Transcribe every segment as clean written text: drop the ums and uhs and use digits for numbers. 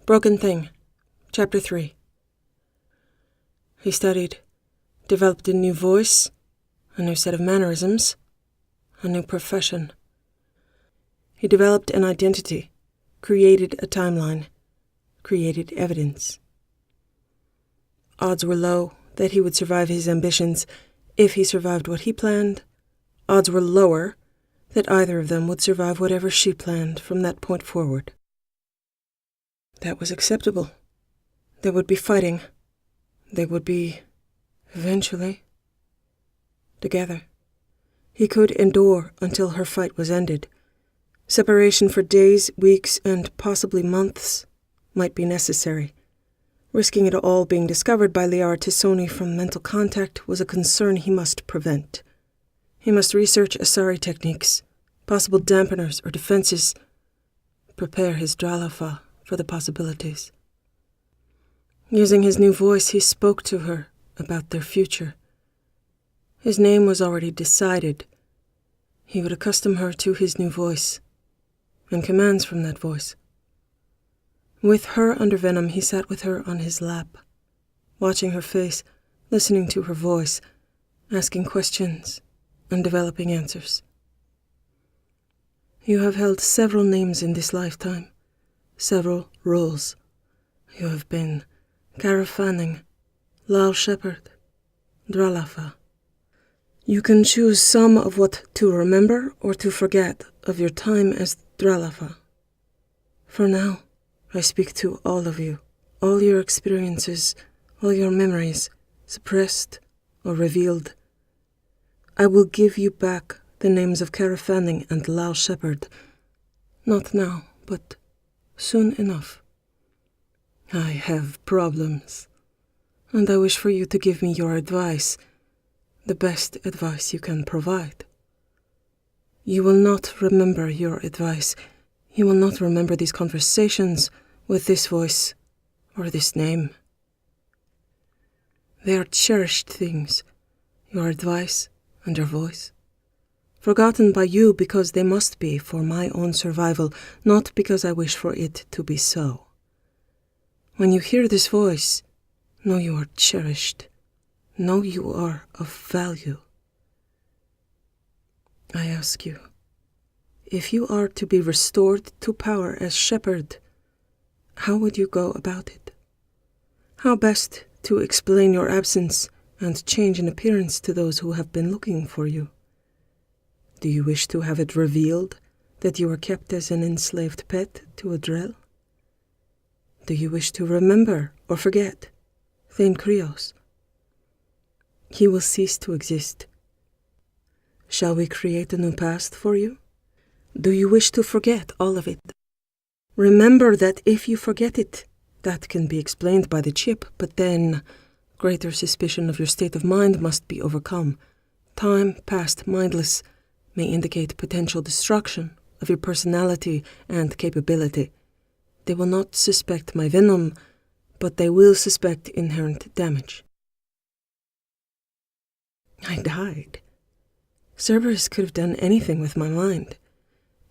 Broken Thing, Chapter 3. He studied, developed a new voice, a new set of mannerisms, a new profession. He developed an identity, created a timeline, created evidence. Odds were low that he would survive his ambitions if he survived what he planned. Odds were lower that either of them would survive whatever she planned from that point forward. That was acceptable. They would be fighting. They would be, eventually, together. He could endure until her fight was ended. Separation for days, weeks, and possibly months might be necessary. Risking it all being discovered by Liara T'Soni from mental contact was a concern he must prevent. He must research Asari techniques, possible dampeners or defenses, prepare his Dralafa for the possibilities. Using his new voice, he spoke to her about their future. His name was already decided. He would accustom her to his new voice, and commands from that voice. With her under venom, he sat with her on his lap, watching her face, listening to her voice, asking questions, and developing answers. You have held several names in this lifetime, several roles. You have been Cara Fanning, Lal Shepard, Dralafa. You can choose some of what to remember or to forget of your time as Dralafa. For now, I speak to all of you, all your experiences, all your memories, suppressed or revealed. I will give you back the names of Cara Fanning and Lal Shepard. Not now, but soon enough. I have problems, and I wish for you to give me your advice, the best advice you can provide. You will not remember your advice. You will not remember these conversations with this voice or this name. They are cherished things, your advice and your voice. Forgotten by you because they must be for my own survival, not because I wish for it to be so. When you hear this voice, know you are cherished. Know you are of value. I ask you, if you are to be restored to power as Shepard, how would you go about it? How best to explain your absence and change in appearance to those who have been looking for you? Do you wish to have it revealed that you are kept as an enslaved pet to a Drell? Do you wish to remember or forget Thane Krios? He will cease to exist. Shall we create a new past for you? Do you wish to forget all of it? Remember that if you forget it, that can be explained by the chip, but then greater suspicion of your state of mind must be overcome. Time passed mindless may indicate potential destruction of your personality and capability. They will not suspect my venom, but they will suspect inherent damage. I died. Cerberus could have done anything with my mind.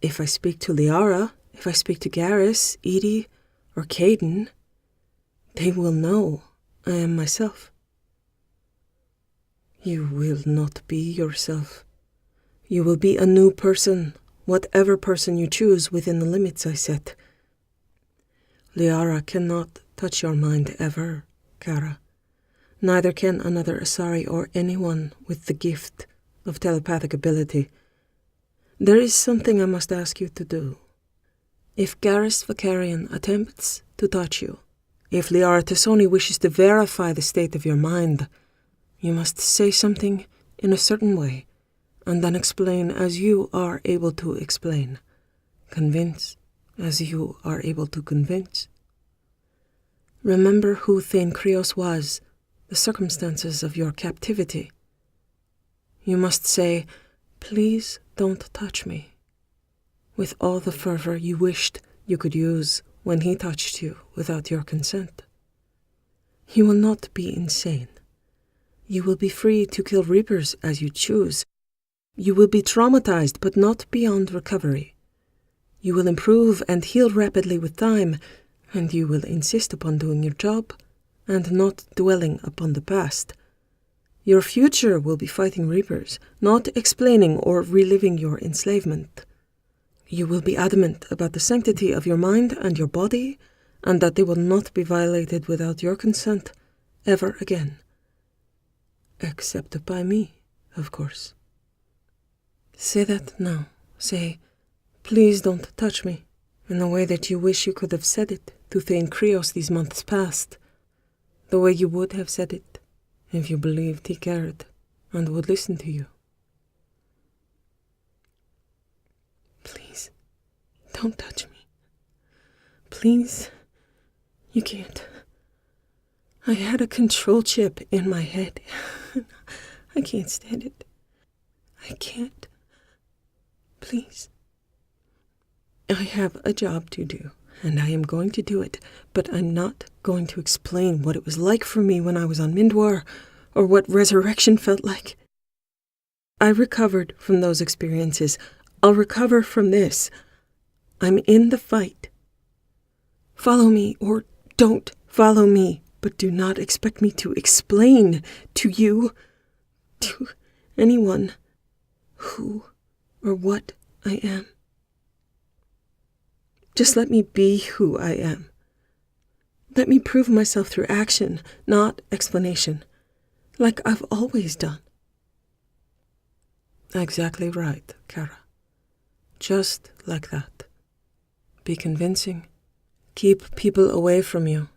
If I speak to Liara, if I speak to Garrus, Edie, or Caden, they will know I am myself. You will not be yourself. You will be a new person, whatever person you choose within the limits I set. Liara cannot touch your mind ever, Cara. Neither can another Asari or anyone with the gift of telepathic ability. There is something I must ask you to do. If Garrus Vakarian attempts to touch you, if Liara T'Soni wishes to verify the state of your mind, you must say something in a certain way, and then explain as you are able to explain. Convince as you are able to convince. Remember who Thane Krios was, the circumstances of your captivity. You must say, "Please don't touch me," with all the fervor you wished you could use when he touched you without your consent. You will not be insane. You will be free to kill Reapers as you choose. You will be traumatized, but not beyond recovery. You will improve and heal rapidly with time, and you will insist upon doing your job and not dwelling upon the past. Your future will be fighting Reapers, not explaining or reliving your enslavement. You will be adamant about the sanctity of your mind and your body, and that they will not be violated without your consent ever again. Except by me, of course. Say that now. Say, "Please don't touch me," in the way that you wish you could have said it to Thane Krios these months past. The way you would have said it if you believed he cared and would listen to you. Please, don't touch me. Please, you can't. I had a control chip in my head. I can't stand it. I can't. Please. I have a job to do, and I am going to do it, but I'm not going to explain what it was like for me when I was on Mindwar, or what resurrection felt like. I recovered from those experiences. I'll recover from this. I'm in the fight. Follow me, or don't follow me, but do not expect me to explain to you, to anyone, who or what I am. Just let me be who I am. Let me prove myself through action, not explanation, like I've always done. Exactly right, Cara. Just like that. Be convincing. Keep people away from you.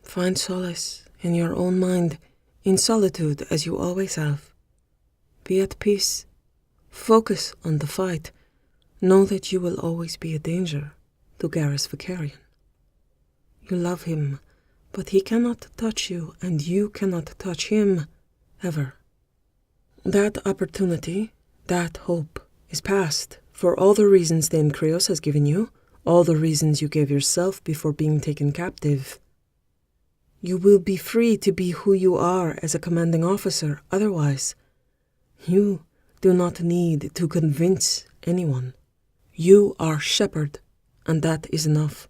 Find solace in your own mind, in solitude as you always have. Be at peace. Focus on the fight. Know that you will always be a danger to Garrus Vicarian. You love him, but he cannot touch you, and you cannot touch him, ever. That opportunity, that hope, is past, for all the reasons Thane Krios has given you, all the reasons you gave yourself before being taken captive. You will be free to be who you are as a commanding officer, otherwise. You do not need to convince anyone. You are Shepard, and that is enough.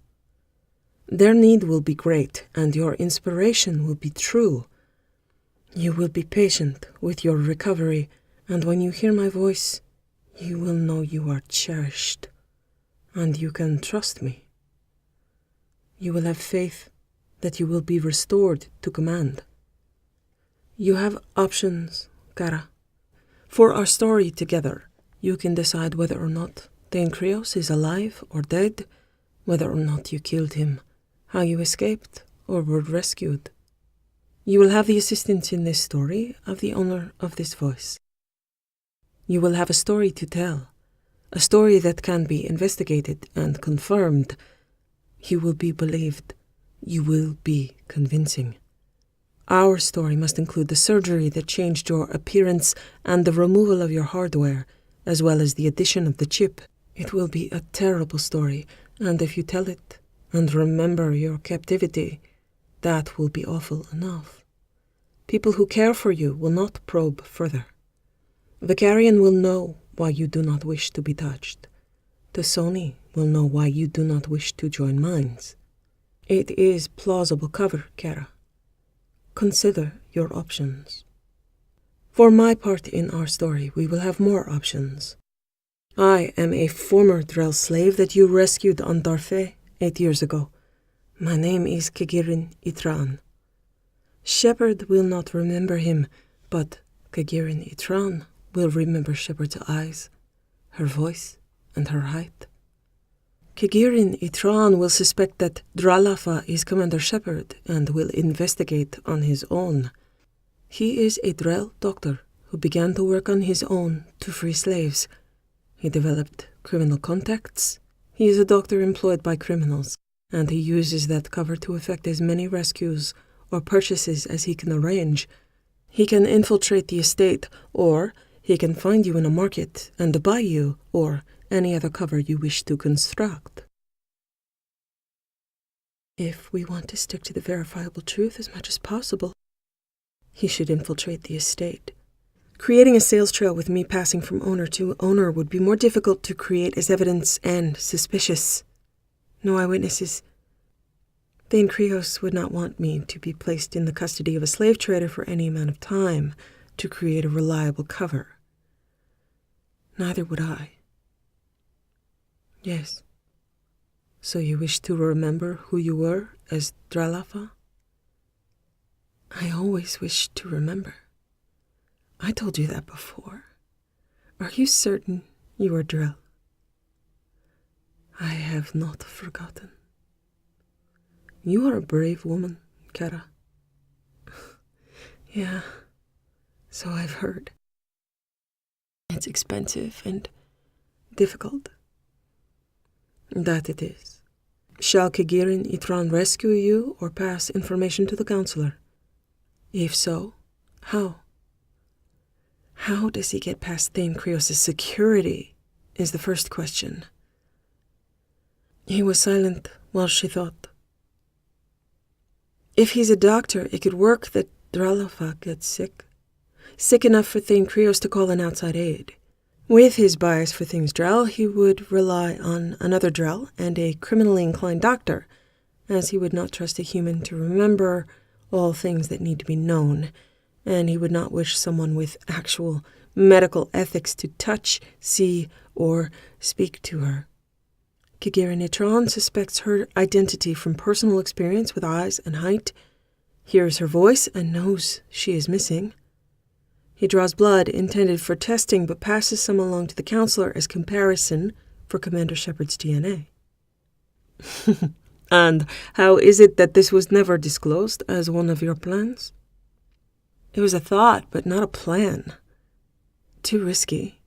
Their need will be great, and your inspiration will be true. You will be patient with your recovery, and when you hear my voice, you will know you are cherished, and you can trust me. You will have faith that you will be restored to command. You have options, Cara. For our story together, you can decide whether or not Thane Krios is alive or dead, whether or not you killed him, how you escaped or were rescued. You will have the assistance in this story of the owner of this voice. You will have a story to tell, a story that can be investigated and confirmed. You will be believed. You will be convincing. Our story must include the surgery that changed your appearance and the removal of your hardware, as well as the addition of the chip. It will be a terrible story, and if you tell it and remember your captivity, that will be awful enough. People who care for you will not probe further. Vicarian will know why you do not wish to be touched. T'Soni will know why you do not wish to join minds. It is plausible cover, Cara. Consider your options. For my part in our story, we will have more options. I am a former Drell slave that you rescued on Darfeh 8 years ago. My name is Kittens Itran. Shepard will not remember him, but Kittens Itran will remember Shepard's eyes, her voice, and her height. Kittens Itran will suspect that Dralafa is Commander Shepard and will investigate on his own. He is a Drell doctor who began to work on his own to free slaves. He developed criminal contacts. He is a doctor employed by criminals, and he uses that cover to effect as many rescues or purchases as he can arrange. He can infiltrate the estate, or he can find you in a market and buy you, or any other cover you wish to construct. If we want to stick to the verifiable truth as much as possible, he should infiltrate the estate. Creating a sales trail with me passing from owner to owner would be more difficult to create as evidence and suspicious. No eyewitnesses. Thane Krios would not want me to be placed in the custody of a slave trader for any amount of time to create a reliable cover. Neither would I. Yes. So you wish to remember who you were as Dralafa? I always wish to remember. I told you that before. Are you certain you are Drell? I have not forgotten. You are a brave woman, Cara. Yeah, so I've heard. It's expensive and difficult. That it is. Shall Kittens Itran rescue you or pass information to the counselor? If so, how? How does he get past Thane Krios' security is the first question. He was silent while she thought. If he's a doctor, it could work that Dralafa gets sick. Sick enough for Thane Krios to call in outside aid. With his bias for things Drell, he would rely on another Drell and a criminally inclined doctor, as he would not trust a human to remember all things that need to be known, and he would not wish someone with actual medical ethics to touch, see, or speak to her. Kittens Itran suspects her identity from personal experience with eyes and height, hears her voice, and knows she is missing. He draws blood intended for testing, but passes some along to the counselor as comparison for Commander Shepard's DNA. And how is it that this was never disclosed as one of your plans? It was a thought, but not a plan. Too risky.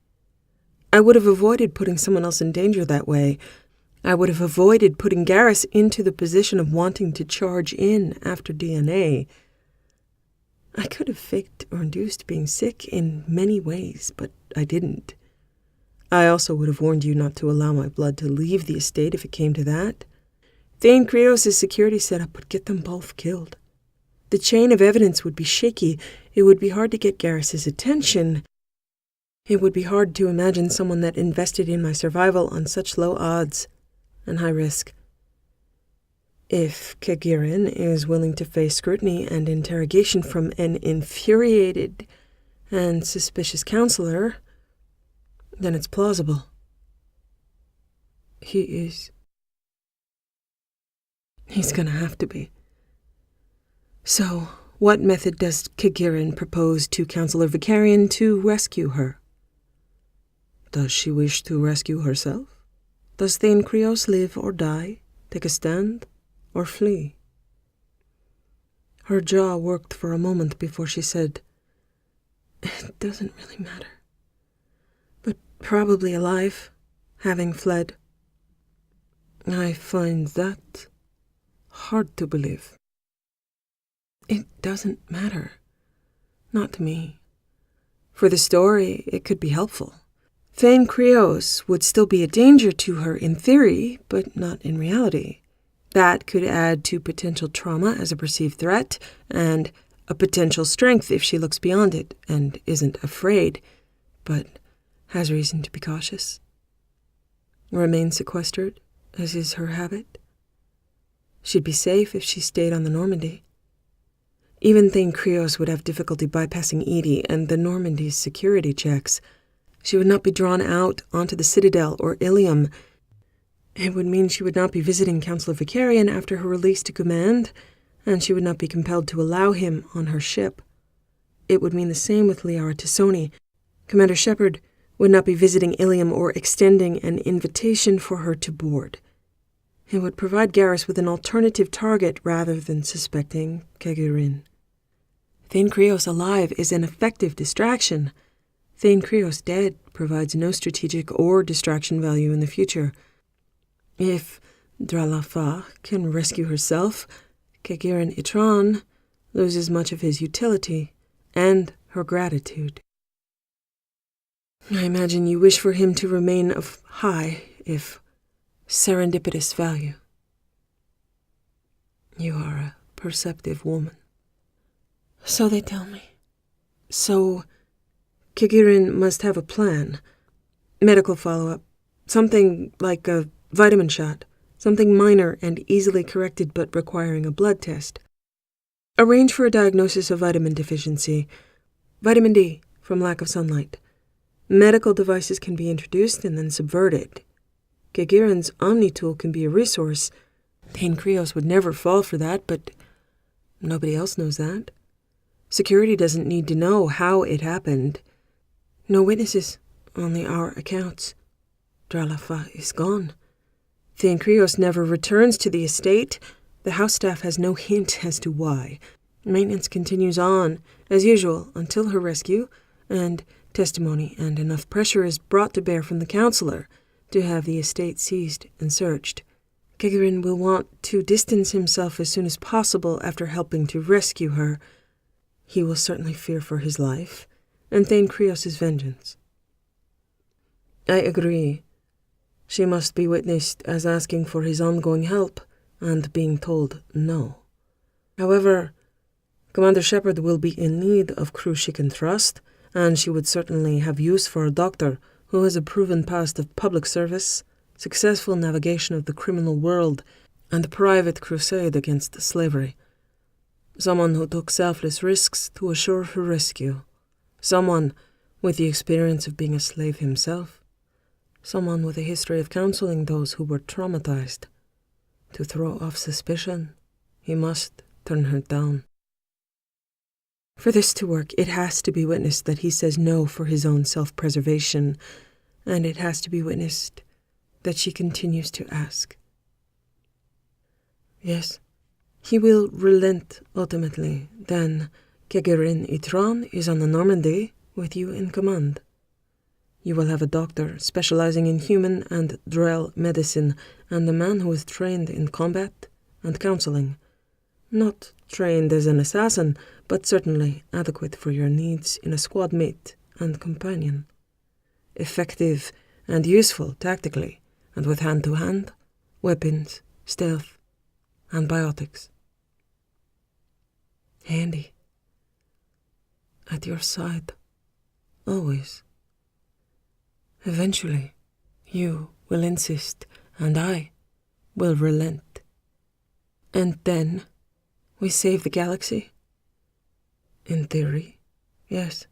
I would have avoided putting someone else in danger that way. I would have avoided putting Garrus into the position of wanting to charge in after DNA. I could have faked or induced being sick in many ways, but I didn't. I also would have warned you not to allow my blood to leave the estate if it came to that. Thane Krios' security setup would get them both killed. The chain of evidence would be shaky. It would be hard to get Garrus' attention. It would be hard to imagine someone that invested in my survival on such low odds and high risk. If Kittens is willing to face scrutiny and interrogation from an infuriated and suspicious counselor, then it's plausible. He is. He's gonna have to be. So, what method does Kittens propose to Counselor Vicarian to rescue her? Does she wish to rescue herself? Does Thane Krios live or die, take a stand, or flee? Her jaw worked for a moment before she said, It doesn't really matter. But probably alive, having fled. I find that hard to believe. It doesn't matter. Not to me. For the story, it could be helpful. Thane Krios would still be a danger to her in theory, but not in reality. That could add to potential trauma as a perceived threat, and a potential strength if she looks beyond it and isn't afraid, but has reason to be cautious. Remain sequestered, as is her habit. She'd be safe if she stayed on the Normandy. Even Thane Krios would have difficulty bypassing Edie and the Normandy's security checks. She would not be drawn out onto the Citadel or Ilium. It would mean she would not be visiting Counselor Vicarian after her release to command, and she would not be compelled to allow him on her ship. It would mean the same with Liara Tassoni. Commander Shepard would not be visiting Ilium or extending an invitation for her to board. It would provide Garrus with an alternative target rather than suspecting Kittens. Thane Krios alive is an effective distraction. Thane Krios dead provides no strategic or distraction value in the future. If Dralafa can rescue herself, Kittens Itran loses much of his utility and her gratitude. I imagine you wish for him to remain of high, if serendipitous value. You are a perceptive woman. So they tell me. So Kittens must have a plan. Medical follow-up. Something like a vitamin shot. something minor and easily corrected but requiring a blood test. Arrange for a diagnosis of vitamin deficiency. Vitamin D from lack of sunlight. Medical devices can be introduced and then subverted. Kigiren's Omni tool can be a resource. Thane Krios would never fall for that, but nobody else knows that. Security doesn't need to know how it happened. No witnesses, only our accounts. Dralafa is gone. Thane Krios never returns to the estate. The house staff has no hint as to why. Maintenance continues on, as usual, until her rescue, and testimony and enough pressure is brought to bear from the councillor to have the estate seized and searched. Kigiren will want to distance himself as soon as possible after helping to rescue her. He will certainly fear for his life, and Thane Krios' vengeance. I agree. She must be witnessed as asking for his ongoing help and being told no. However, Commander Shepard will be in need of crew she can trust, and she would certainly have use for a doctor who has a proven past of public service, successful navigation of the criminal world, and a private crusade against slavery. Someone who took selfless risks to assure her rescue. Someone with the experience of being a slave himself. Someone with a history of counseling those who were traumatized. To throw off suspicion, he must turn her down. For this to work, it has to be witnessed that he says no for his own self-preservation, and it has to be witnessed that she continues to ask. Yes, he will relent ultimately. Then Kittens is on the Normandy with you in command. You will have a doctor specializing in human and Drell medicine, and a man who is trained in combat and counseling. Not trained as an assassin, but certainly adequate for your needs in a squad mate and companion. Effective and useful tactically, and with hand-to-hand, weapons, stealth, and biotics. Handy. At your side. Always. Eventually, you will insist, and I will relent. And then we save the galaxy? In theory, yes.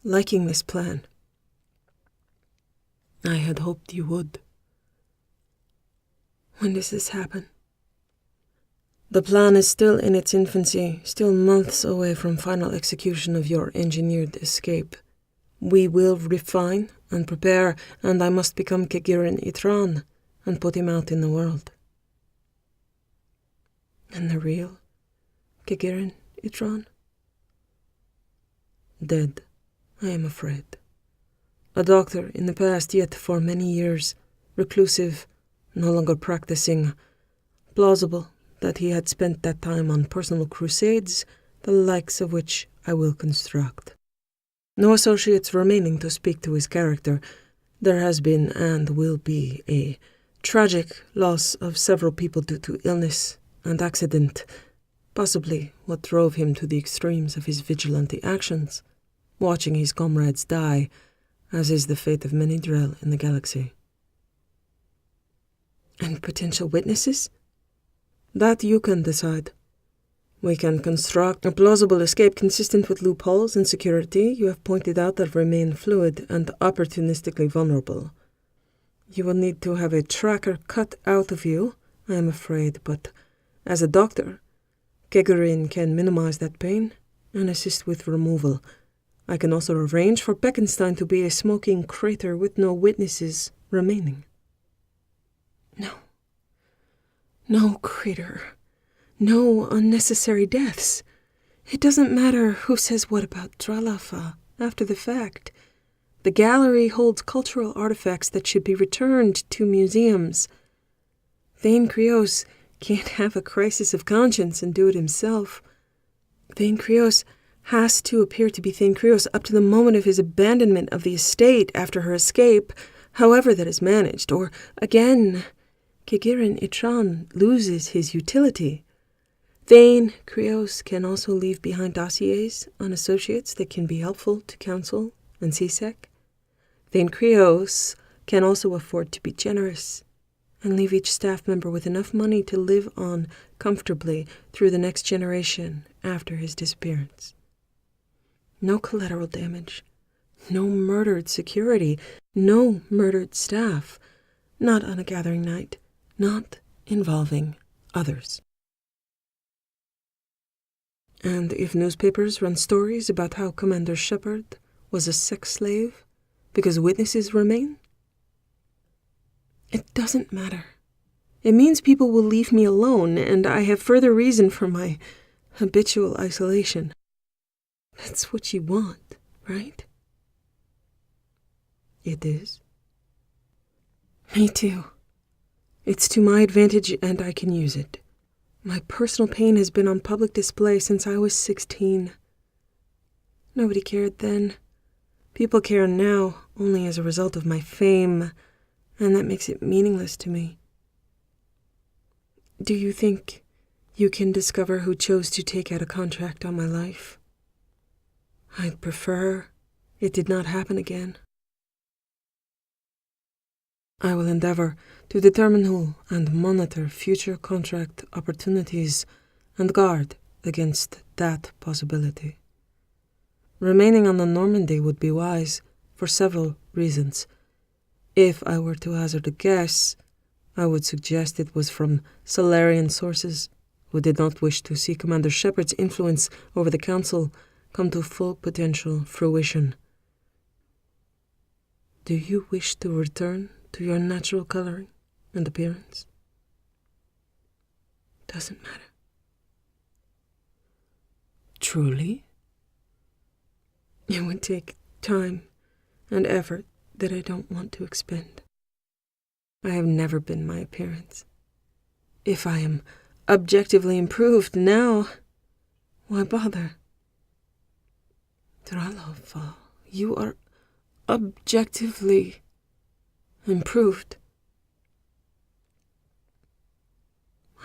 Liking this plan. I had hoped you would. When does this happen? The plan is still in its infancy, still months away from final execution of your engineered escape. We will refine and prepare, and I must become Kittens and put him out in the world. And the real Kittens? Dead, I am afraid. A doctor in the past, yet for many years, reclusive, no longer practicing. Plausible that he had spent that time on personal crusades, the likes of which I will construct. No associates remaining to speak to his character. There has been and will be a tragic loss of several people due to illness and accident, possibly what drove him to the extremes of his vigilante actions, watching his comrades die, as is the fate of many Drell in the galaxy. And potential witnesses? That you can decide. We can construct a plausible escape consistent with loopholes and security you have pointed out that remain fluid and opportunistically vulnerable. You will need to have a tracker cut out of you, I am afraid, but as a doctor, Kittens can minimize that pain and assist with removal. I can also arrange for Beckenstein to be a smoking crater with no witnesses remaining. No crater. No unnecessary deaths. It doesn't matter who says what about Dralafa after the fact. The gallery holds cultural artifacts that should be returned to museums. Thane Krios can't have a crisis of conscience and do it himself. Thane Krios has to appear to be Thane Krios up to the moment of his abandonment of the estate after her escape, however that is managed, or, again, Kittens loses his utility. Thane Krios can also leave behind dossiers on associates that can be helpful to counsel and CSEC. Thane Krios can also afford to be generous and leave each staff member with enough money to live on comfortably through the next generation after his disappearance. No collateral damage, no murdered security, no murdered staff, not on a gathering night, not involving others. And if newspapers run stories about how Commander Shepard was a sex slave because witnesses remain, it doesn't matter. It means people will leave me alone, and I have further reason for my habitual isolation. That's what you want, right? It is. Me too. It's to my advantage, and I can use it. My personal pain has been on public display since I was 16. Nobody cared then. People care now only as a result of my fame, and that makes it meaningless to me. Do you think you can discover who chose to take out a contract on my life? I'd prefer it did not happen again. I will endeavor to determine who and monitor future contract opportunities and guard against that possibility. Remaining on the Normandy would be wise for several reasons. If I were to hazard a guess, I would suggest it was from Solarian sources who did not wish to see Commander Shepard's influence over the Council come to full potential fruition. Do you wish to return to your natural coloring and appearance? Doesn't matter. Truly? It would take time and effort that I don't want to expend. I have never been my appearance. If I am objectively improved now, why bother? Dralova, you are objectively improved.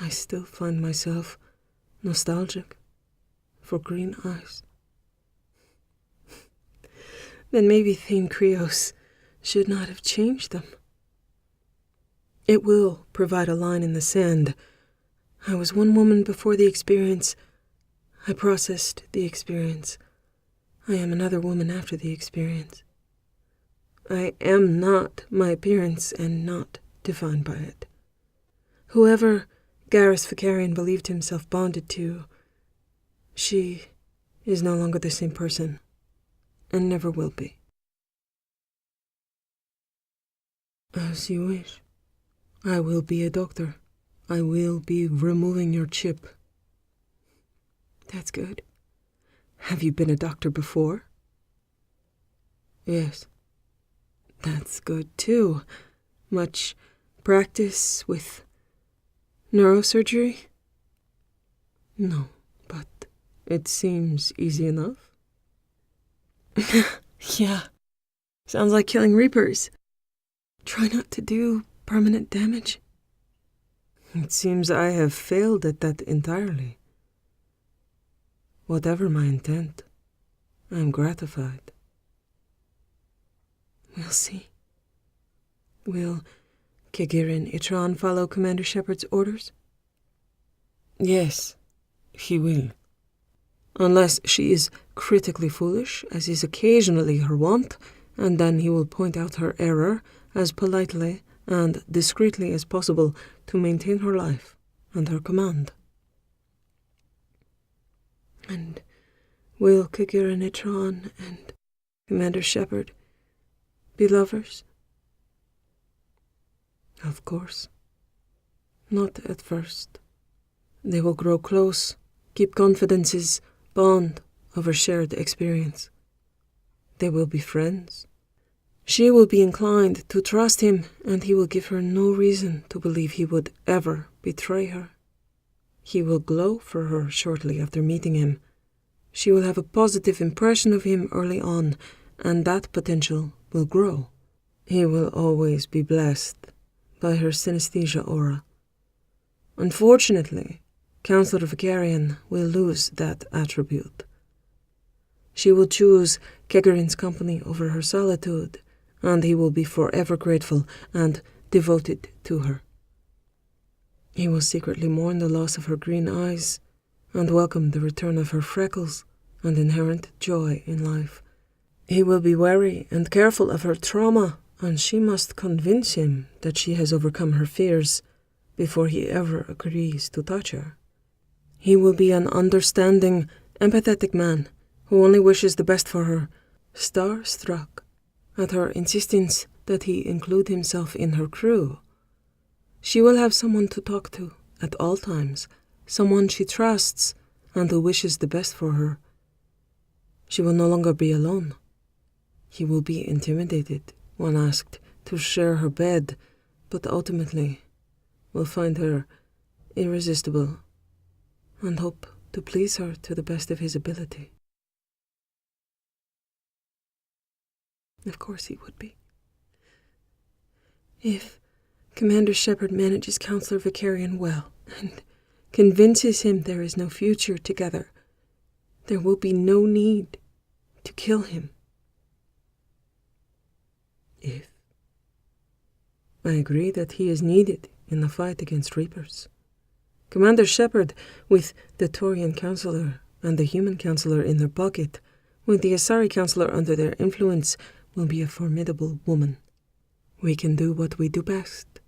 I still find myself nostalgic for green eyes. Then maybe Thane Krios should not have changed them. It will provide a line in the sand. I was one woman before the experience. I processed the experience. I am another woman after the experience. I am not my appearance and not defined by it. Whoever Garrus Vicarian believed himself bonded to, she is no longer the same person and never will be. As you wish. I will be a doctor. I will be removing your chip. That's good. Have you been a doctor before? Yes. That's good too. Much practice with neurosurgery? No, but it seems easy enough. Yeah. Sounds like killing reapers. Try not to do permanent damage. It seems I have failed at that entirely. Whatever my intent, I am gratified. We'll see. Will Kigirin Itran follow Commander Shepard's orders? Yes, he will. Unless she is critically foolish, as is occasionally her wont, and then he will point out her error as politely and discreetly as possible to maintain her life and her command. And will Kigirin Itran and Commander Shepard be lovers? Of course. Not at first. They will grow close, keep confidences, bond over shared experience. They will be friends. She will be inclined to trust him, and he will give her no reason to believe he would ever betray her. He will glow for her shortly after meeting him. She will have a positive impression of him early on, and that potential will grow. He will always be blessed by her synesthesia aura. Unfortunately, Counselor Vicarian will lose that attribute. She will choose Kigirin's company over her solitude, and he will be forever grateful and devoted to her. He will secretly mourn the loss of her green eyes and welcome the return of her freckles and inherent joy in life. He will be wary and careful of her trauma, and she must convince him that she has overcome her fears before he ever agrees to touch her. He will be an understanding, empathetic man who only wishes the best for her, star-struck at her insistence that he include himself in her crew. She will have someone to talk to at all times, someone she trusts and who wishes the best for her. She will no longer be alone. He will be intimidated when asked to share her bed, but ultimately will find her irresistible and hope to please her to the best of his ability. Of course he would be. If Commander Shepard manages Counselor Vicarian well and convinces him there is no future together, there will be no need to kill him. If I agree that he is needed in the fight against Reapers, Commander Shepard, with the Taurian Counselor and the Human Counselor in their pocket, with the Asari Counselor under their influence, will be a formidable woman. We can do what we do best.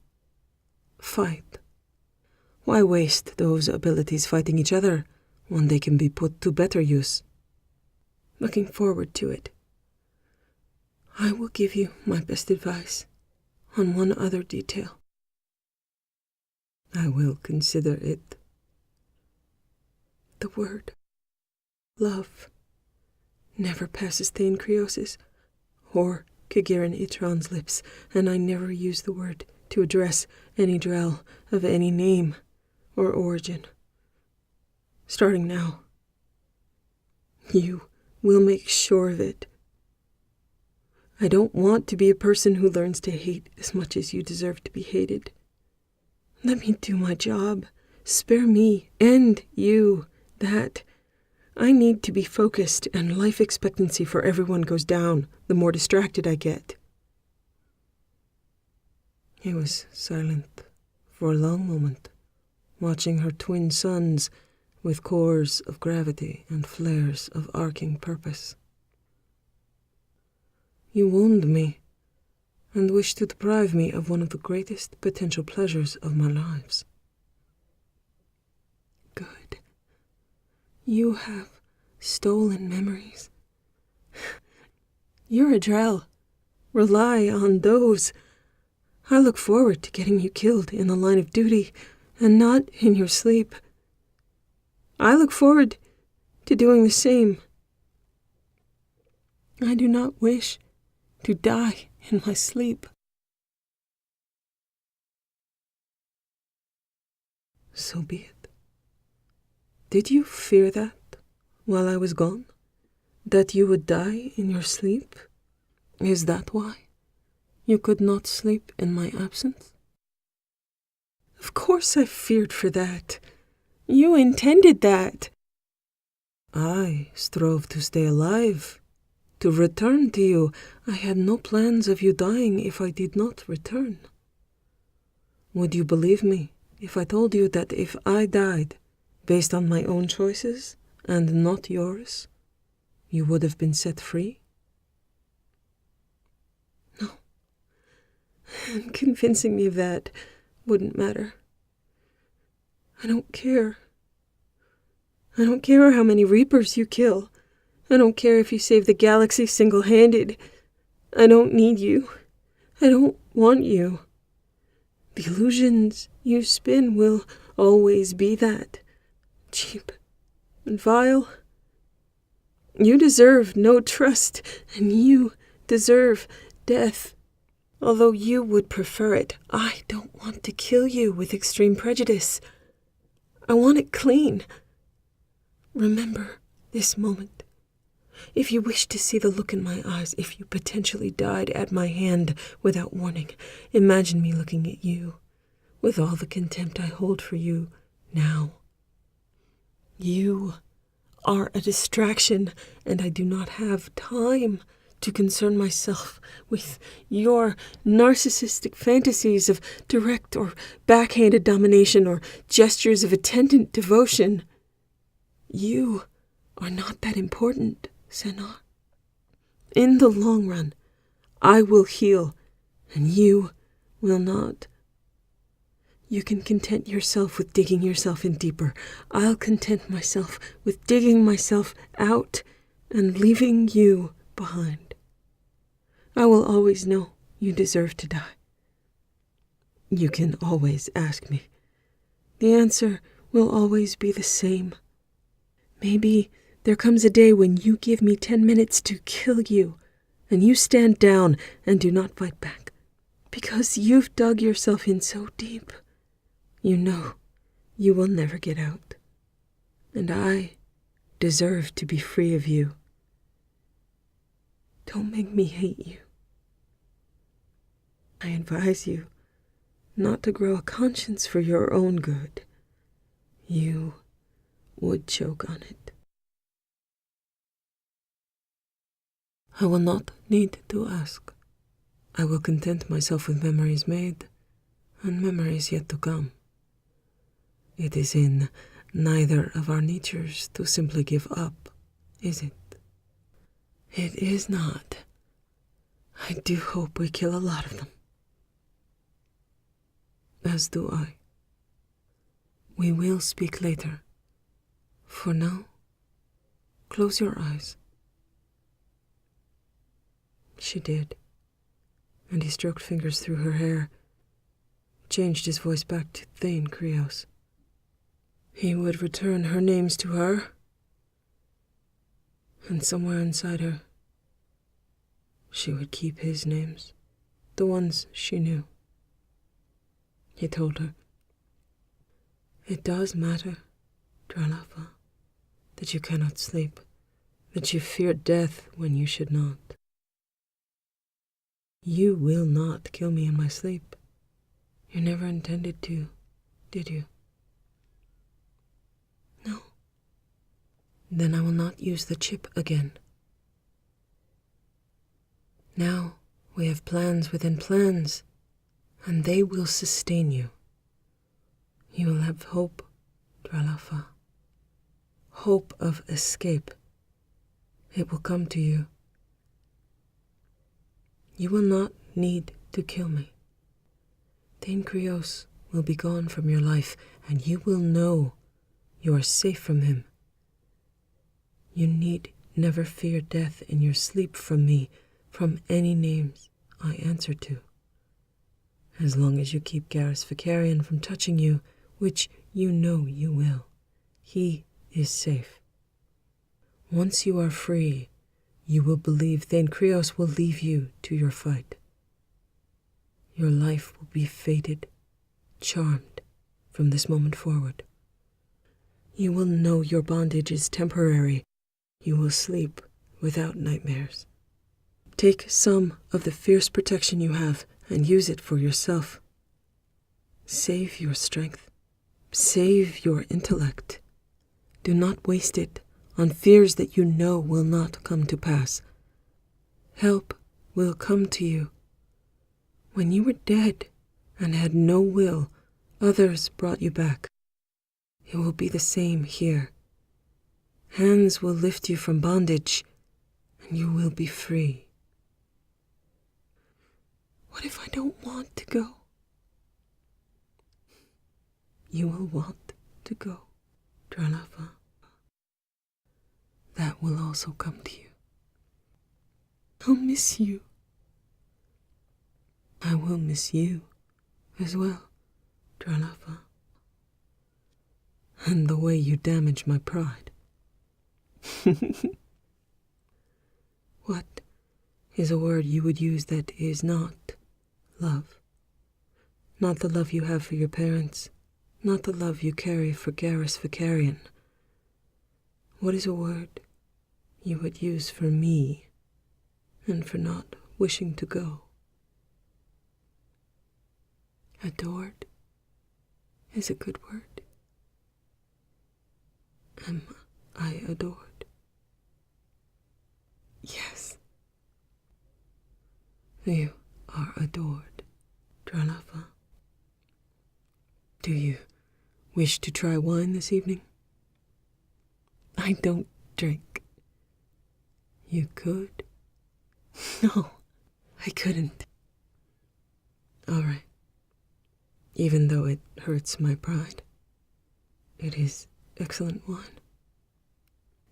Fight. Why waste those abilities fighting each other when they can be put to better use? Looking forward to it. I will give you my best advice on one other detail. I will consider it. The word love never passes Thane Krios's or Kagiran Itron's lips, and I never use the word to address any Drell of any name or origin. Starting now, you will make sure of it. I don't want to be a person who learns to hate as much as you deserve to be hated. Let me do my job. Spare me and you that. I need to be focused, and life expectancy for everyone goes down the more distracted I get. He was silent for a long moment, watching her twin suns with cores of gravity and flares of arcing purpose. You wound me and wish to deprive me of one of the greatest potential pleasures of my lives. Good. You have stolen memories. You're a Drell. Rely on those. I look forward to getting you killed in the line of duty and not in your sleep. I look forward to doing the same. I do not wish to die in my sleep. So be it. Did you fear that while I was gone? That you would die in your sleep? Is that why you could not sleep in my absence? Of course I feared for that. You intended that. I strove to stay alive, to return to you. I had no plans of you dying if I did not return. Would you believe me if I told you that if I died based on my own choices and not yours, you would have been set free? No. And convincing me of that wouldn't matter. I don't care. I don't care how many Reapers you kill. I don't care if you save the galaxy single-handed. I don't need you. I don't want you. The illusions you spin will always be that. Cheap and vile. You deserve no trust, and you deserve death. Although you would prefer it, I don't want to kill you with extreme prejudice. I want it clean. Remember this moment. If you wish to see the look in my eyes, if you potentially died at my hand without warning, imagine me looking at you with all the contempt I hold for you now. You are a distraction, and I do not have time to concern myself with your narcissistic fantasies of direct or backhanded domination or gestures of attendant devotion. You are not that important, Senna. In the long run, I will heal, and you will not. You can content yourself with digging yourself in deeper. I'll content myself with digging myself out and leaving you behind. I will always know you deserve to die. You can always ask me. The answer will always be the same. Maybe there comes a day when you give me 10 minutes to kill you, and you stand down and do not fight back, because you've dug yourself in so deep. You know you will never get out, and I deserve to be free of you. Don't make me hate you. I advise you not to grow a conscience for your own good. You would choke on it. I will not need to ask. I will content myself with memories made and memories yet to come. It is in neither of our natures to simply give up, is it? It is not. I do hope we kill a lot of them. As do I. We will speak later. For now, close your eyes. She did, and he stroked fingers through her hair, changed his voice back to Thane Krios. He would return her names to her, and somewhere inside her, she would keep his names, the ones she knew. He told her, "It does matter, Dralafa, that you cannot sleep, that you fear death when you should not. You will not kill me in my sleep. You never intended to, did you?" "No." "Then I will not use the chip again. Now we have plans within plans, and they will sustain you. You will have hope, Dralafa. Hope of escape. It will come to you. You will not need to kill me. Thane Krios will be gone from your life, and you will know you are safe from him. You need never fear death in your sleep from me, from any names I answer to. As long as you keep Garrus Vicarian from touching you, which you know you will, he is safe. Once you are free, you will believe Thane Krios will leave you to your fight. Your life will be fated, charmed from this moment forward. You will know your bondage is temporary. You will sleep without nightmares. Take some of the fierce protection you have and use it for yourself. Save your strength. Save your intellect. Do not waste it on fears that you know will not come to pass. Help will come to you. When you were dead and had no will, others brought you back. It will be the same here. Hands will lift you from bondage, and you will be free. What if I don't want to go? You will want to go, Dralafa. That will also come to you. I'll miss you. I will miss you as well, Dralafa. And the way you damage my pride. What is a word you would use that is not love? Not the love you have for your parents, not the love you carry for Garrus Vicarian. What is a word you would use for me and for not wishing to go? Adored is a good word. Am I adored? Yes, You are adored, Dralafa. Do you wish to try wine this evening? I don't drink. You could. No, I couldn't. All right. Even though it hurts my pride, it is excellent wine.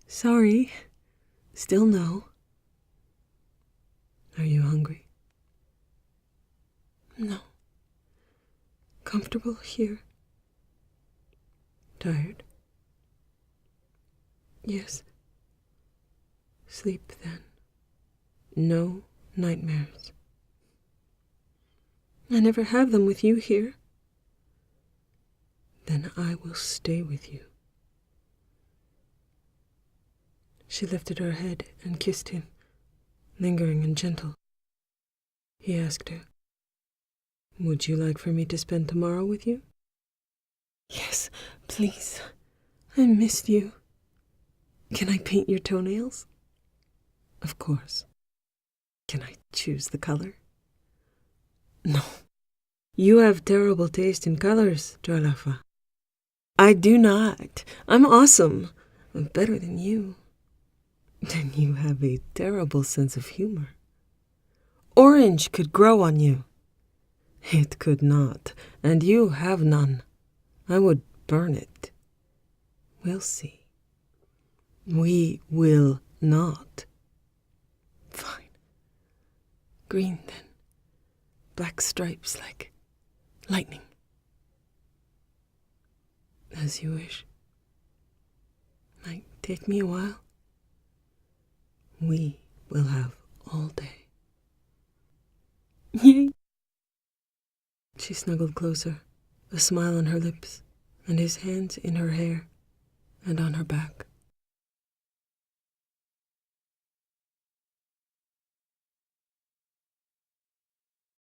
Sorry. Still no. Are you hungry? No. Comfortable here? Tired? Yes. Sleep then. No nightmares. I never have them with you here. Then I will stay with you. She lifted her head and kissed him, lingering and gentle. He asked her, "Would you like for me to spend tomorrow with you?" "Yes, please. I missed you. Can I paint your toenails?" "Of course. Can I choose the color?" "No. You have terrible taste in colors, Dralafa." "I do not. I'm awesome. I'm better than you." "Then you have a terrible sense of humor. Orange could grow on you." "It could not, and you have none. I would burn it." "We'll see." "We will not." "Fine. Green, then. Black stripes like lightning." "As you wish. Might take me a while." "We will have all day." "Yay!" She snuggled closer, a smile on her lips, and his hands in her hair and on her back.